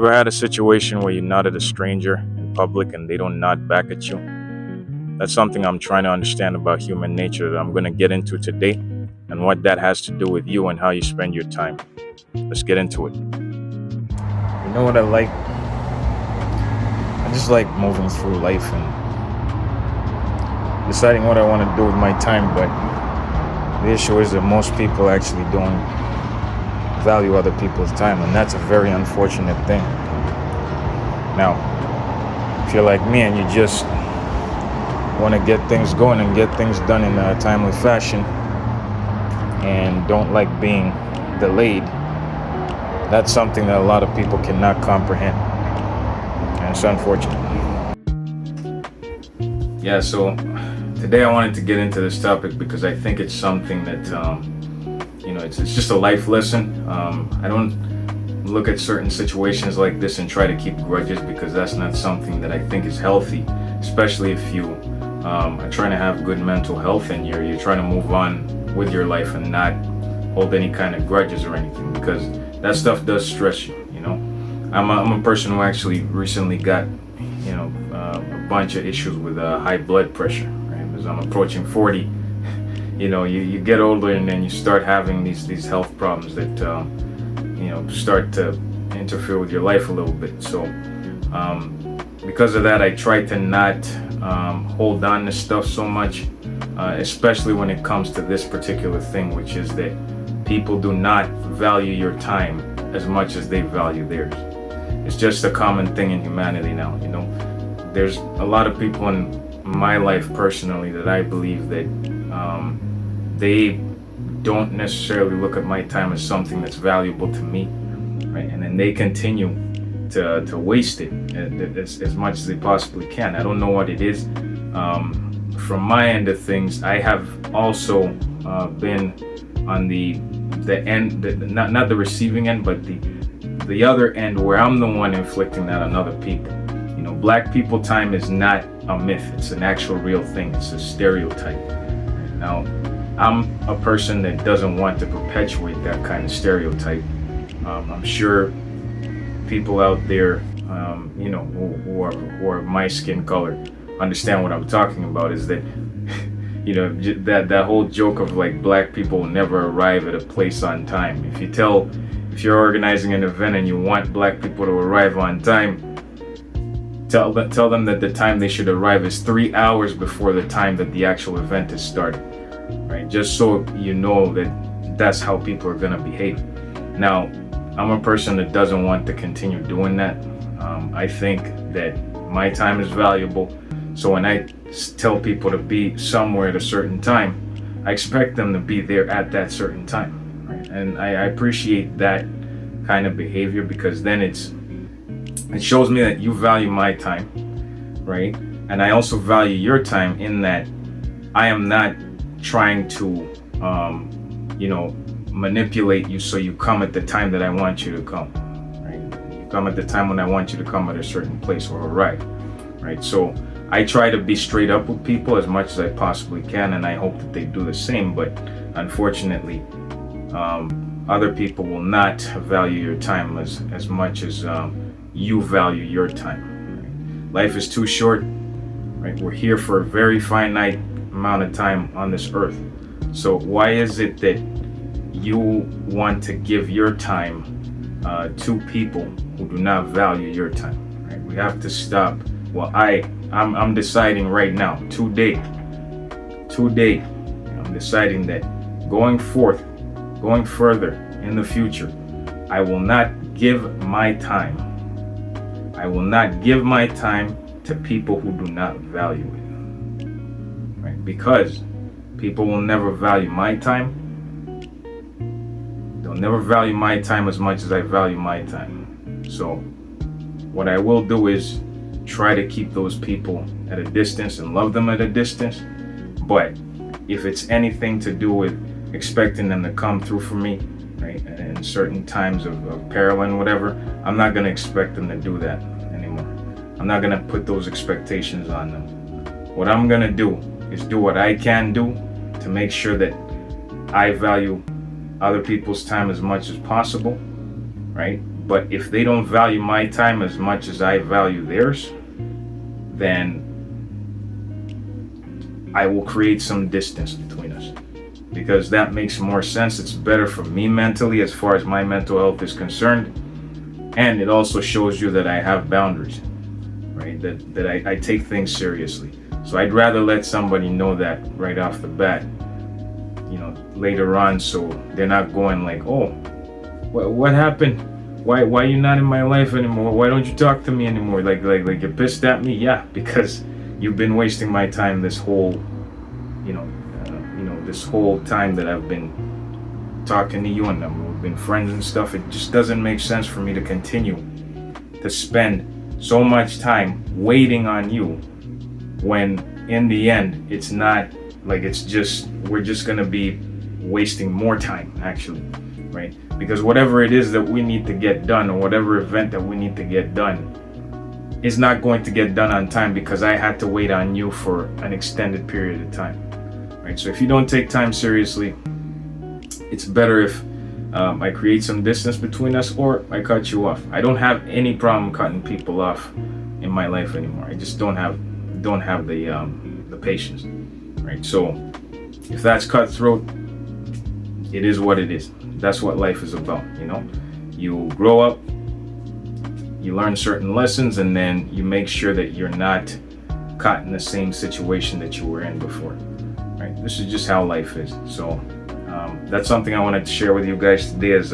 Ever had a situation where you nod at a stranger in public and they don't nod back at you? That's something I'm trying to understand about human nature that I'm going to get into today and what that has to do with you and how you spend your time. Let's get into it. You know what I like? I just like moving through life and deciding what I want to do with my time, but the issue is that most people actually don't value other people's time, and that's a very unfortunate thing. Now, if you're like me and you just want to get things going and get things done in a timely fashion and don't like being delayed, that's something that a lot of people cannot comprehend, and it's unfortunate. Yeah, so today I wanted to get into this topic because I think it's something that it's just a life lesson. I don't look at certain situations like this and try to keep grudges, because that's not something that I think is healthy, especially if you are trying to have good mental health and you're trying to move on with your life and not hold any kind of grudges or anything, because that stuff does stress you. I'm a person who actually recently got a bunch of issues with high blood pressure, right? As I'm approaching 40, you get older and then you start having these health problems that start to interfere with your life a little bit. So because of that, I try to not hold on to stuff so much, especially when it comes to this particular thing, which is that people do not value your time as much as they value theirs. It's just a common thing in humanity now. There's a lot of people in my life personally that I believe that they don't necessarily look at my time as something that's valuable to me, right? And then they continue to waste it as much as they possibly can. I don't know what it is. From my end of things, I have also been on the end, not the receiving end, but the other end, where I'm the one inflicting that on other people. Black people time is not a myth. It's an actual real thing. It's a stereotype. Now, I'm a person that doesn't want to perpetuate that kind of stereotype. I'm sure people out there, who are my skin color, understand what I'm talking about. Is that, that whole joke of like black people will never arrive at a place on time. If you're organizing an event and you want black people to arrive on time, tell them that the time they should arrive is 3 hours before the time that the actual event is started, right? Just so you know that that's how people are gonna behave. Now, I'm a person that doesn't want to continue doing that. I think that my time is valuable, so when I tell people to be somewhere at a certain time, I expect them to be there at that certain time, right? And I appreciate that kind of behavior, because then it shows me that you value my time, right? And I also value your time, in that I am not trying to, manipulate you so you come at the time that I want you to come, right? You come at the time when I want you to come at a certain place or arrive, right? So I try to be straight up with people as much as I possibly can, and I hope that they do the same. But unfortunately, other people will not value your time as much as you value your time. Right? Life is too short, right? We're here for a very finite amount of time on this earth. So why is it that you want to give your time to people who do not value your time? Right? We have to stop. Well, I'm deciding right now, today, I'm deciding that going further in the future, I will not give my time to people who do not value it, right? Because people will never value my time. They'll never value my time as much as I value my time. So what I will do is try to keep those people at a distance and love them at a distance. But if it's anything to do with expecting them to come through for me, right, in certain times of peril and whatever, I'm not going to expect them to do that anymore. I'm not going to put those expectations on them. What I'm going to do is do what I can do to make sure that I value other people's time as much as possible, right? But if they don't value my time as much as I value theirs, then I will create some distance between us, because that makes more sense. It's better for me mentally as far as my mental health is concerned, and it also shows you that I have boundaries, right? That I take things seriously. So I'd rather let somebody know that right off the bat, later on, so they're not going like, oh, what happened? Why you not in my life anymore? Why don't you talk to me anymore? Like you're pissed at me? Yeah, because you've been wasting my time this whole, this whole time that I've been talking to you, and we've been friends and stuff. It just doesn't make sense for me to continue to spend so much time waiting on you, when in the end it's not, like, we're just gonna be wasting more time, actually, right? Because whatever it is that we need to get done, or whatever event that we need to get done, is not going to get done on time because I had to wait on you for an extended period of time, right? So if you don't take time seriously, it's better if I create some distance between us, or I cut you off. I don't have any problem cutting people off in my life anymore. I just don't have the patience, right? So if that's cutthroat, it is what it is. That's what life is about, You grow up, you learn certain lessons, and then you make sure that you're not caught in the same situation that you were in before, right? This is just how life is. So that's something I wanted to share with you guys today, is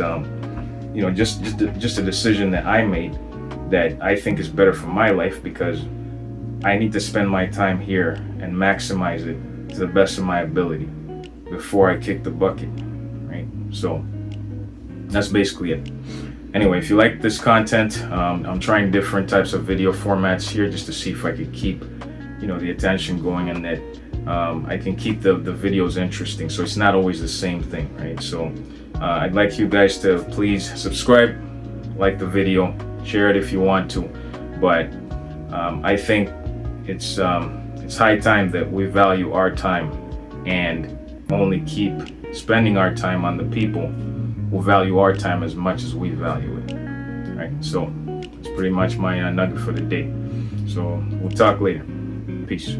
just a decision that I made that I think is better for my life, because I need to spend my time here and maximize it to the best of my ability before I kick the bucket, right? So that's basically it. Anyway, if you like this content, I'm trying different types of video formats here just to see if I could keep, the attention going, and that I can keep the videos interesting, so it's not always the same thing, right? So I'd like you guys to please subscribe, like the video, share it if you want to, but I think it's high time that we value our time and only keep spending our time on the people who value our time as much as we value it, right? So it's pretty much my nugget for the day. So we'll talk later. Peace.